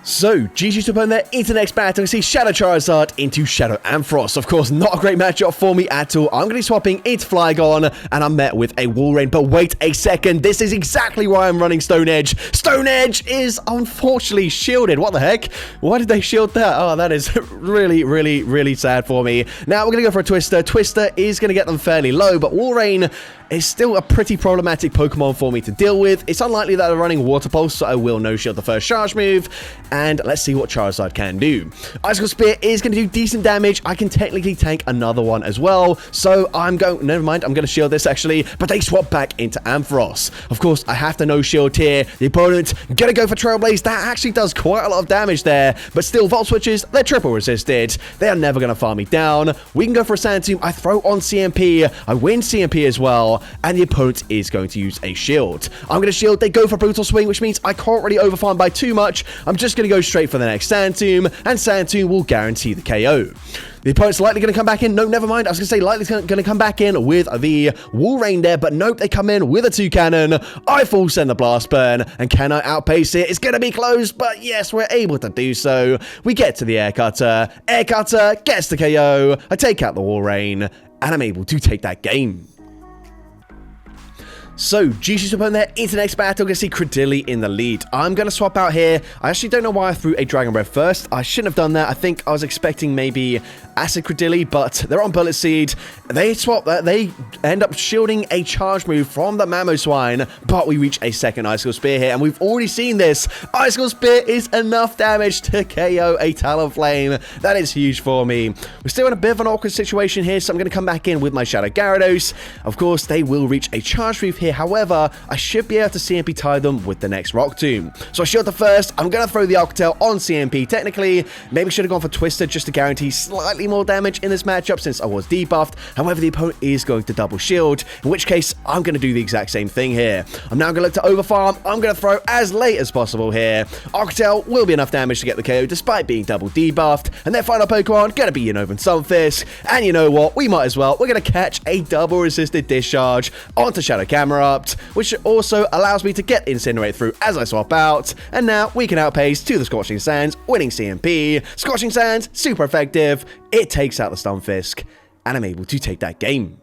So, GG's to opponent there into the next battle. We see Shadow Charizard into Shadow Ampharos. Of course, not a great matchup for me at all. I'm going to be swapping into Flygon, and I'm met with a Wall Rain. But wait a second, this is exactly why I'm running Stone Edge. Stone Edge is unfortunately shielded. What the heck? Why did they shield that? Oh, that is really sad for me. Now, we're going to go for a Twister. Twister is going to get them fairly low, but Wall Rain is still a pretty problematic Pokemon for me to deal with. It's unlikely that they're running Water Pulse, so I will no-shield the first charge move, and let's see what Charizard can do. Icicle Spear is going to do decent damage. I can technically tank another one as well, so never mind, I'm going to shield this actually, but they swap back into Ampharos. Of course, I have to no-shield here. The opponent going to go for Trailblaze. That actually does quite a lot of damage there, but still, Volt Switches, they're triple resisted. They are never going to farm me down. We can go for a Sand Tomb. I throw on CMP. I win CMP as well, and the opponent is going to use a shield. I'm going to shield. They go for Brutal Swing, which means I can't really overfarm by too much. I'm just going to go straight for the next Sand Tomb, and Sand Tomb will guarantee the KO. The opponent's likely going to come back in. No, never mind. I was going to say likely going to come back in with the Wall Rain there, but nope, they come in with a Toucannon. I full send the Blast Burn, and can I outpace it? It's going to be close, but yes, we're able to do so. We get to the Air Cutter. Air Cutter gets the KO. I take out the Wall Rain, and I'm able to take that game. So, GG's opponent there into the next battle. We're going to see Credilli in the lead. I'm going to swap out here. I actually don't know why I threw a Dragon Breath first. I shouldn't have done that. I think I was expecting maybe Acid Credilli, but they're on Bullet Seed. They swap that. They end up shielding a charge move from the Mamoswine, but we reach a second Icicle Spear here, and we've already seen this. Icicle Spear is enough damage to KO a Talonflame. That is huge for me. We're still in a bit of an awkward situation here, so I'm going to come back in with my Shadow Gyarados. Of course, they will reach a charge move here, here. However, I should be able to CMP tie them with the next Rock Tomb. So I shield the first. I'm going to throw the Alcatel on CMP technically. Maybe should have gone for Twister just to guarantee slightly more damage in this matchup since I was debuffed. However, the opponent is going to double shield, in which case I'm going to do the exact same thing here. I'm now going to look to overfarm. I'm going to throw as late as possible here. Alcatel will be enough damage to get the KO despite being double debuffed. And their final Pokemon going to be Unova and Sunfisk. And you know what? We might as well. We're going to catch a double resisted discharge onto Shadow Camerupt, which also allows me to get Incinerate through as I swap out. And now we can outpace to the Scorching Sands, winning CMP. Scorching Sands, super effective. It takes out the Stunfisk, and I'm able to take that game.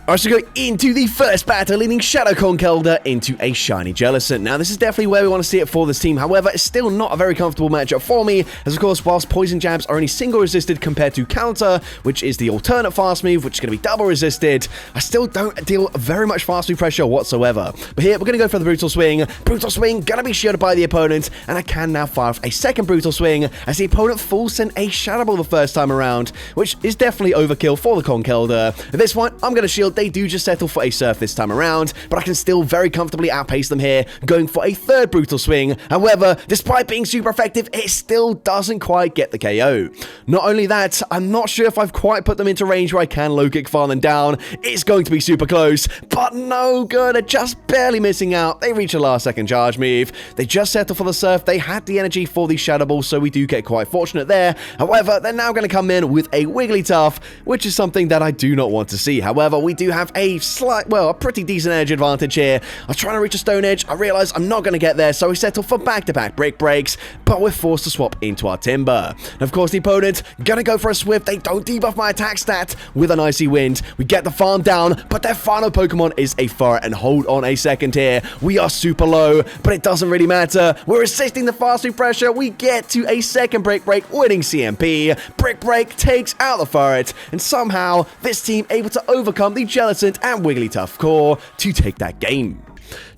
Alright, so go into the first battle, leading Shadow Conkeldurr into a Shiny Jellicent. Now, this is definitely where we want to see it for this team. However, it's still not a very comfortable matchup for me, as of course, whilst Poison Jabs are only single resisted compared to Counter, which is the alternate fast move, which is going to be double resisted, I still don't deal very much fast move pressure whatsoever. But here, we're going to go for the Brutal Swing. Brutal Swing, going to be shielded by the opponent, and I can now fire off a second Brutal Swing, as the opponent full sent a Shadow Ball the first time around, which is definitely overkill for the Conkeldurr. At this point, I'm going to shield. They do just settle for a Surf this time around, but I can still very comfortably outpace them here, going for a third Brutal Swing. However, despite being super effective, it still doesn't quite get the KO. Not only that, I'm not sure if I've quite put them into range where I can low kick farm them down. It's going to be super close, but no good. They're just barely missing out. They reach a last second charge move. They just settle for the Surf. They had the energy for the Shadow Ball, so we do get quite fortunate there. However, they're now going to come in with a Wigglytuff, which is something that I do not want to see. However, we do have a a pretty decent edge advantage here. I was trying to reach a Stone Edge. I realized I'm not going to get there, so we settle for back-to-back Brick Breaks, but we're forced to swap into our Timber. And of course, the opponent going to go for a Swift. They don't debuff my attack stat with an Icy Wind. We get the farm down, but their final Pokemon is a Furret, and hold on a second here. We are super low, but it doesn't really matter. We're resisting the fast move pressure. We get to a second Brick Break, winning CMP. Brick Break takes out the Furret, and somehow this team able to overcome the Jellicent and Wigglytuff core to take that game.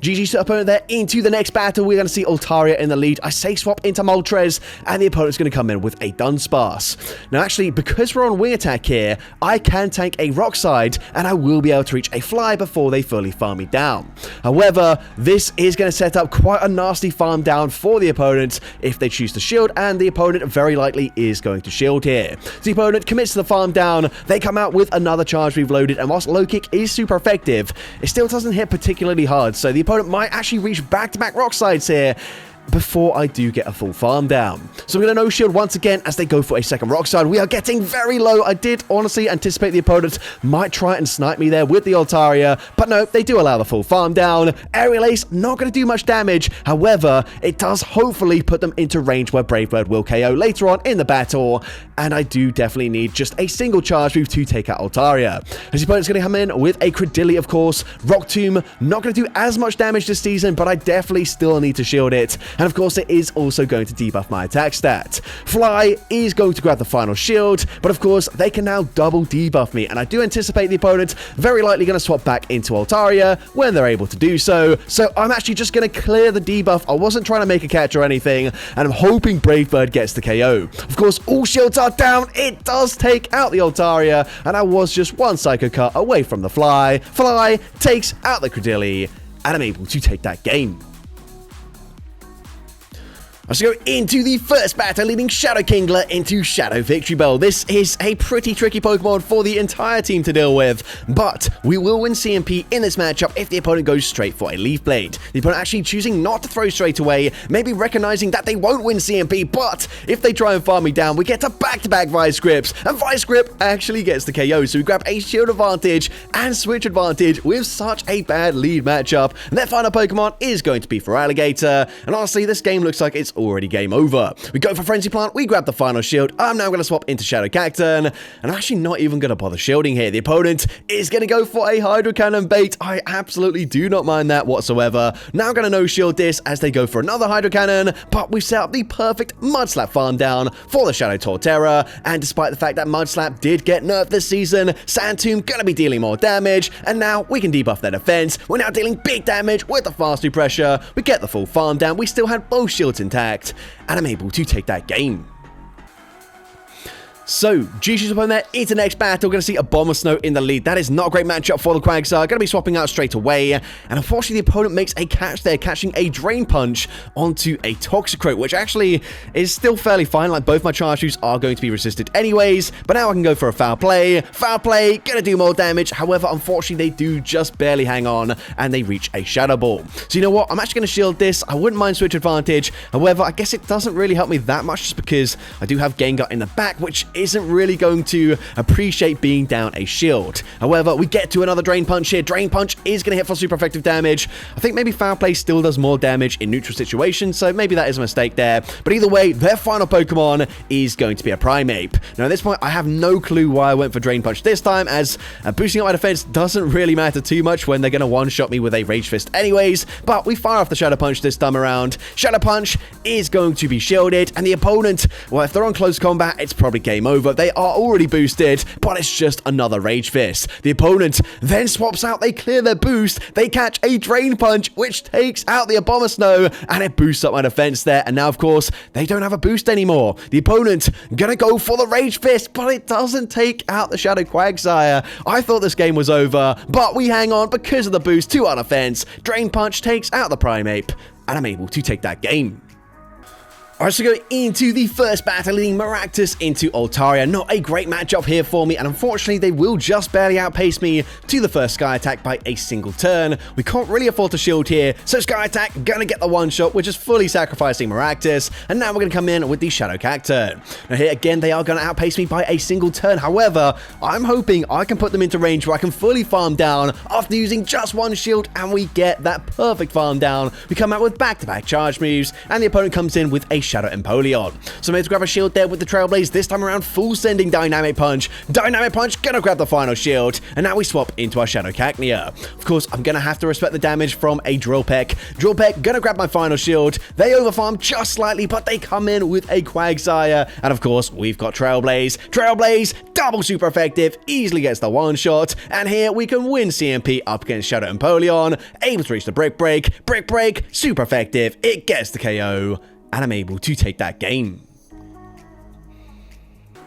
GG's to opponent there into the next battle. We're going to see Altaria in the lead. I say swap into Moltres, and the opponent's going to come in with a Dunsparce. Now, actually, because we're on wing attack here, I can tank a Rock Slide, and I will be able to reach a Fly before they fully farm me down. However, this is going to set up quite a nasty farm down for the opponent if they choose to shield, and the opponent very likely is going to shield here. So the opponent commits to the farm down. They come out with another charge we've loaded, and whilst low kick is super effective, it still doesn't hit particularly hard, so the opponent might actually reach back-to-back Rock Slides here before I do get a full farm down. So I'm going to no shield once again as they go for a second Rock Slide. We are getting very low. I did honestly anticipate the opponent might try and snipe me there with the Altaria, but no, they do allow the full farm down. Aerial Ace, not going to do much damage. However, it does hopefully put them into range where Brave Bird will KO later on in the battle, and I do definitely need just a single charge move to take out Altaria. As the opponent's going to come in with a Credilli, of course. Rock Tomb, not going to do as much damage this season, but I definitely still need to shield it. And of course, it is also going to debuff my attack stat. Fly is going to grab the final shield, but of course, they can now double debuff me, and I do anticipate the opponent very likely going to swap back into Altaria when they're able to do so. So I'm actually just going to clear the debuff. I wasn't trying to make a catch or anything, and I'm hoping Brave Bird gets the KO. Of course, all shields are down. It does take out the Altaria, and I was just one Psycho Cut away from the Fly. Fly takes out the Credilli, and I'm able to take that game. Let's go into the first battle, leading Shadow Kingler into Shadow Victory Bell. This is a pretty tricky Pokemon for the entire team to deal with, but we will win CMP in this matchup if the opponent goes straight for a Leaf Blade. The opponent actually choosing not to throw straight away, maybe recognizing that they won't win CMP, but if they try and farm me down, we get to back-to-back Vice Grips, and Vice Grip actually gets the KO, so we grab a shield advantage and switch advantage with such a bad lead matchup, and their final Pokemon is going to be for Alligator, and honestly, this game looks like it's already game over. We go for Frenzy Plant, we grab the final shield. I'm now going to swap into Shadow Cacturn, and I'm actually not even going to bother shielding here. The opponent is going to go for a Hydro Cannon bait. I absolutely do not mind that whatsoever. Now I'm going to no shield this as they go for another Hydro Cannon, but we've set up the perfect Mud Slap farm down for the Shadow Torterra, and despite the fact that Mud Slap did get nerfed this season, Sand Tomb going to be dealing more damage, and now we can debuff their defense. We're now dealing big damage with the fast move pressure. We get the full farm down. We still had both shields intact, and I'm able to take that game. So, GG's opponent there into the next battle. We're going to see a Bomber Snow in the lead. That is not a great matchup for the Quagsire. Going to be swapping out straight away. And unfortunately, the opponent makes a catch there, catching a Drain Punch onto a Toxicroak, which actually is still fairly fine. Like, both my charge moves are going to be resisted anyways. But now I can go for a Foul Play. Foul Play, going to do more damage. However, unfortunately, they do just barely hang on, and they reach a Shadow Ball. So, you know what? I'm actually going to shield this. I wouldn't mind Switch Advantage. However, I guess it doesn't really help me that much just because I do have Gengar in the back, which isn't really going to appreciate being down a shield. However, we get to another Drain Punch here. Drain Punch is going to hit for super effective damage. I think maybe Foul Play still does more damage in neutral situations, so maybe that is a mistake there. But either way, their final Pokemon is going to be a Primeape. Now, at this point, I have no clue why I went for Drain Punch this time, as boosting up my defense doesn't really matter too much when they're going to one-shot me with a Rage Fist anyways. But we fire off the Shadow Punch this time around. Shadow Punch is going to be shielded, and the opponent, well, if they're on close combat, it's probably game over. They are already boosted, but it's just another Rage Fist. The opponent then swaps out, they clear their boost, they catch a Drain Punch, which takes out the Abomasnow, and it boosts up my defense there, and now, of course, they don't have a boost anymore. The opponent gonna go for the Rage Fist, but it doesn't take out the Shadow Quagsire. I thought this game was over, but we hang on because of the boost to our defense. Drain Punch takes out the Primeape, and I'm able to take that game. Alright, so going into the first battle, leading Maractus into Altaria. Not a great matchup here for me, and unfortunately, they will just barely outpace me to the first Sky Attack by a single turn. We can't really afford to shield here, so Sky Attack gonna get the one-shot, which is fully sacrificing Maractus, and now we're gonna come in with the Shadow Cacturn. Now here, again, they are gonna outpace me by a single turn. However, I'm hoping I can put them into range where I can fully farm down after using just one shield, and we get that perfect farm down. We come out with back-to-back charge moves, and the opponent comes in with a Shadow Empoleon. So I'm able to grab a shield there with the Trailblaze, this time around full sending Dynamic Punch. Dynamic Punch, gonna grab the final shield, and now we swap into our Shadow Cacnea. Of course, I'm gonna have to respect the damage from a Drill Peck. Drill Peck, gonna grab my final shield. They overfarm just slightly, but they come in with a Quagsire, and of course, we've got Trailblaze. Trailblaze, double super effective, easily gets the one shot, and here we can win CMP up against Shadow Empoleon, able to reach the Brick Break. Brick Break, super effective, it gets the KO, and I'm able to take that game.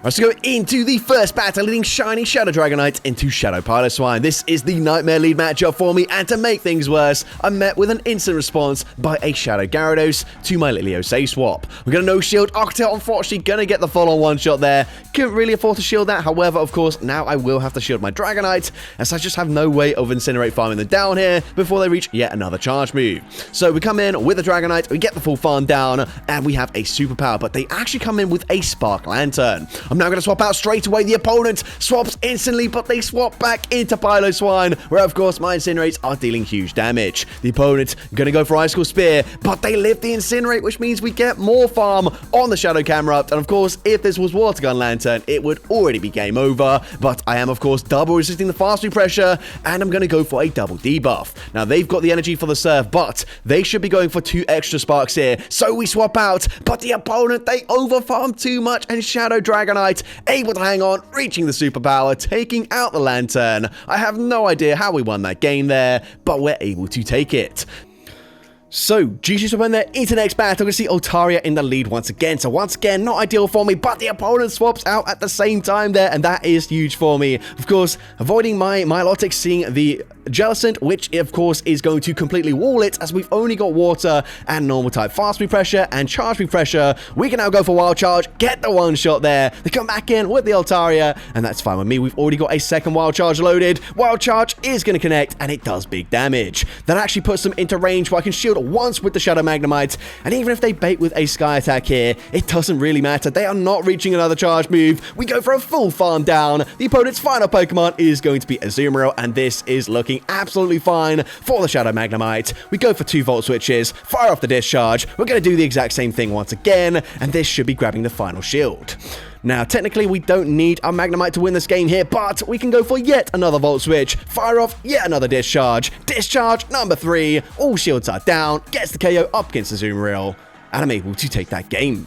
Let's go into the first battle, leading Shiny Shadow Dragonite into Shadow Piloswine. This is the Nightmare lead matchup for me, and to make things worse, I'm met with an instant response by a Shadow Gyarados to my Liliosay swap. We're gonna no-shield Octail, unfortunately gonna get the full-on one-shot there. Couldn't really afford to shield that, however, of course, now I will have to shield my Dragonite, as I just have no way of Incinerate farming them down here before they reach yet another charge move. So we come in with the Dragonite, we get the full farm down, and we have a superpower, but they actually come in with a Spark Lantern. I'm now going to swap out straight away. The opponent swaps instantly, but they swap back into Piloswine, where of course my Incinerates are dealing huge damage. The opponent going to go for Icicle Spear, but they live the Incinerate, which means we get more farm on the Shadow Camerupt. And of course, if this was Water Gun Lantern, it would already be game over. But I am of course double resisting the fast move pressure, and I'm going to go for a double debuff. Now they've got the energy for the Surf, but they should be going for 2 extra sparks here. So we swap out, but the opponent, they overfarm too much, and Shadow Dragonite able to hang on, reaching the superpower, taking out the Lantern. I have no idea how we won that game there, but we're able to take it. So, GG's went there into the next battle. We're going to see Altaria in the lead once again. So once again, not ideal for me, but the opponent swaps out at the same time there, and that is huge for me. Of course, avoiding my Milotic seeing the Jellicent, which of course is going to completely wall it, as we've only got water and normal type fast move pressure and charge move pressure. We can now go for Wild Charge, get the one shot there. They come back in with the Altaria, and that's fine with me. We've already got a second Wild Charge loaded. Wild Charge is going to connect, and it does big damage. That actually puts them into range where I can shield once with the Shadow Magnemite, and even if they bait with a Sky Attack here, it doesn't really matter. They are not reaching another charge move. We go for a full farm down. The opponent's final Pokemon is going to be Azumarill, and this is looking absolutely fine for the Shadow Magnemite. We go for 2 Volt Switches, fire off the Discharge. We're going to do the exact same thing once again, and this should be grabbing the final shield. Now, technically, we don't need our Magnemite to win this game here, but we can go for yet another Volt Switch, fire off yet another Discharge. Discharge number 3, all shields are down, gets the KO up against the Azumarill, and I'm able to take that game.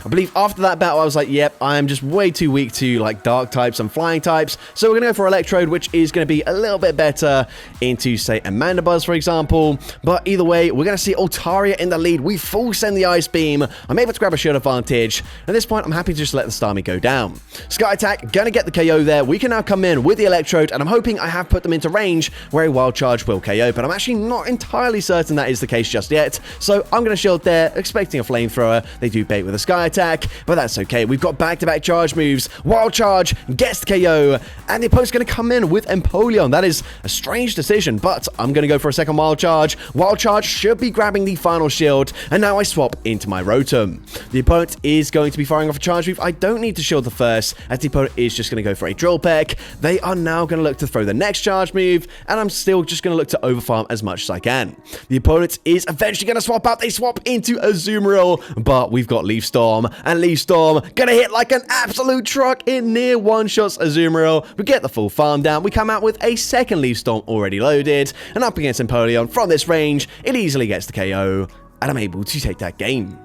I believe after that battle, I was like, yep, I am just way too weak to like dark types and flying types. So we're going to go for Electrode, which is going to be a little bit better into, say, Amanda Buzz, for example. But either way, we're going to see Altaria in the lead. We full send the Ice Beam. I'm able to grab a shield advantage. At this point, I'm happy to just let the Starmie go down. Sky Attack, going to get the KO there. We can now come in with the Electrode, and I'm hoping I have put them into range where a Wild Charge will KO, but I'm actually not entirely certain that is the case just yet. So I'm going to shield there, expecting a Flamethrower. They do bait with a Sky Attack, but that's okay. We've got back-to-back charge moves. Wild Charge gets the KO, and the opponent's going to come in with Empoleon. That is a strange decision, but I'm going to go for a second Wild Charge. Wild Charge should be grabbing the final shield, and now I swap into my Rotom. The opponent is going to be firing off a charge move. I don't need to shield the first, as the opponent is just going to go for a Drill Peck. They are now going to look to throw the next charge move, and I'm still just going to look to overfarm as much as I can. The opponent is eventually going to swap out. They swap into Azumarill, but we've got Leaf Storm, and Leaf Storm going to hit like an absolute truck. It near one-shots Azumarill. We get the full farm down. We come out with a second Leaf Storm already loaded, and up against Empoleon from this range, it easily gets the KO, and I'm able to take that game.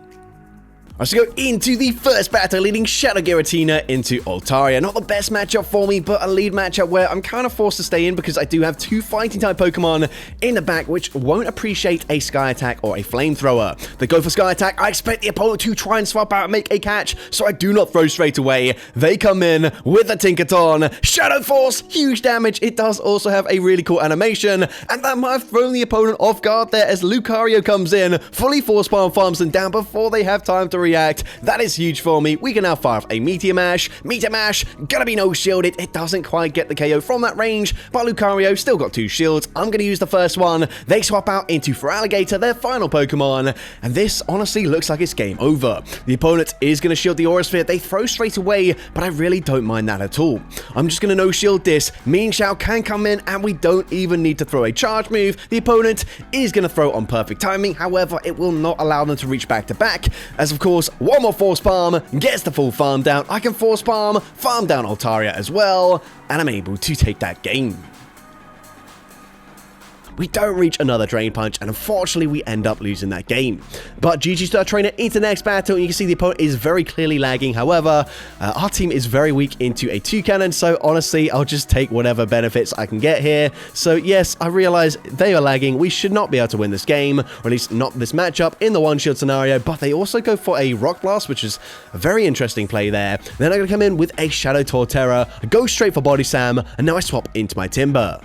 I should go into the first battle, leading Shadow Giratina into Altaria. Not the best matchup for me, but a lead matchup where I'm kind of forced to stay in because I do have two fighting-type Pokemon in the back which won't appreciate a Sky Attack or a Flamethrower. They go for Sky Attack. I expect the opponent to try and swap out and make a catch, so I do not throw straight away. They come in with a Tinkaton. Shadow Force, huge damage. It does also have a really cool animation, and that might have thrown the opponent off guard there as Lucario comes in, fully Force Palm farms them down before they have time to react. That is huge for me. We can now fire off a Meteor Mash. Meteor Mash, gonna be no shielded. It doesn't quite get the KO from that range, but Lucario still got two shields. I'm gonna use the first one. They swap out into Feraligatr, their final Pokemon, and this honestly looks like it's game over. The opponent is gonna shield the Aura Sphere. They throw straight away, but I really don't mind that at all. I'm just gonna no shield this. Mean Shao can come in, and we don't even need to throw a charge move. The opponent is gonna throw on perfect timing. However, it will not allow them to reach back to back, as of course one more Force Palm gets the full farm down. I can Force Palm, farm down Altaria as well, and I'm able to take that game. We don't reach another Drain Punch, and unfortunately we end up losing that game. But GG's to our trainer into the next battle, and you can see the opponent is very clearly lagging. However, our team is very weak into a Toucannon, so honestly, I'll just take whatever benefits I can get here. So yes, I realize they are lagging. We should not be able to win this game, or at least not this matchup in the one-shield scenario, but they also go for a Rock Blast, which is a very interesting play there. Then I'm going to come in with a Shadow Torterra, go straight for Body Slam, and now I swap into my Timber.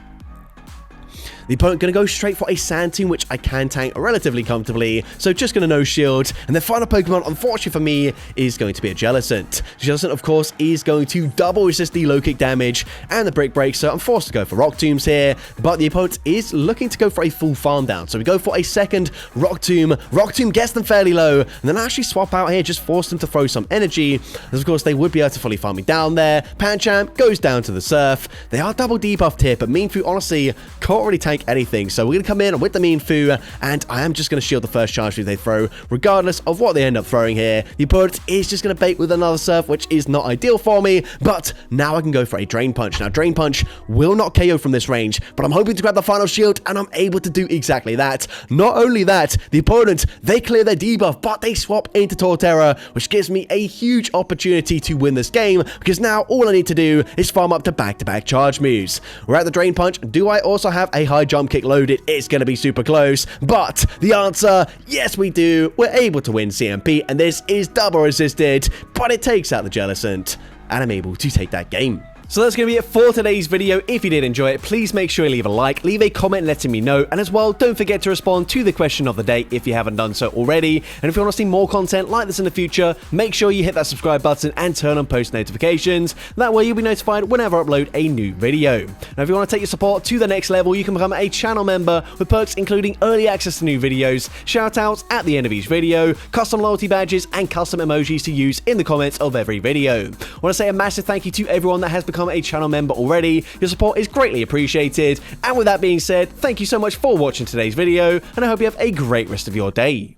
The opponent going to go straight for a Sand Tomb, which I can tank relatively comfortably, so just going to no shield. And the final Pokemon, unfortunately for me, is going to be a Jellicent. Jellicent, of course, is going to double resist the low kick damage and the Brick Break, so I'm forced to go for Rock Tombs here. But the opponent is looking to go for a full farm down, so we go for a second Rock Tomb. Rock Tomb gets them fairly low, and then I actually swap out here, just force them to throw some energy, as of course they would be able to fully farm me down there. Pancham goes down to the Surf. They are double debuffed here, but Mean Fu honestly can't really tank anything, so we're going to come in with the Mean Fu, and I am just going to shield the first charge move they throw, regardless of what they end up throwing here. The opponent is just going to bait with another Surf, which is not ideal for me, but now I can go for a Drain Punch. Now, Drain Punch will not KO from this range, but I'm hoping to grab the final shield, and I'm able to do exactly that. Not only that, the opponent, they clear their debuff, but they swap into Torterra, which gives me a huge opportunity to win this game, because now all I need to do is farm up to back-to-back charge moves. We're at the Drain Punch. Do I also have a high jump kick loaded? It's going to be super close, but the answer, yes we do. We're able to win CMP, and this is double resisted, but it takes out the Jellicent, and I'm able to take that game. So that's going to be it for today's video. If you did enjoy it, please make sure you leave a like, leave a comment letting me know, and as well, don't forget to respond to the question of the day if you haven't done so already. And if you want to see more content like this in the future, make sure you hit that subscribe button and turn on post notifications. That way you'll be notified whenever I upload a new video. Now, if you want to take your support to the next level, you can become a channel member with perks including early access to new videos, shoutouts at the end of each video, custom loyalty badges, and custom emojis to use in the comments of every video. I want to say a massive thank you to everyone that has become a channel member already. Your support is greatly appreciated. And with that being said, thank you so much for watching today's video, and I hope you have a great rest of your day.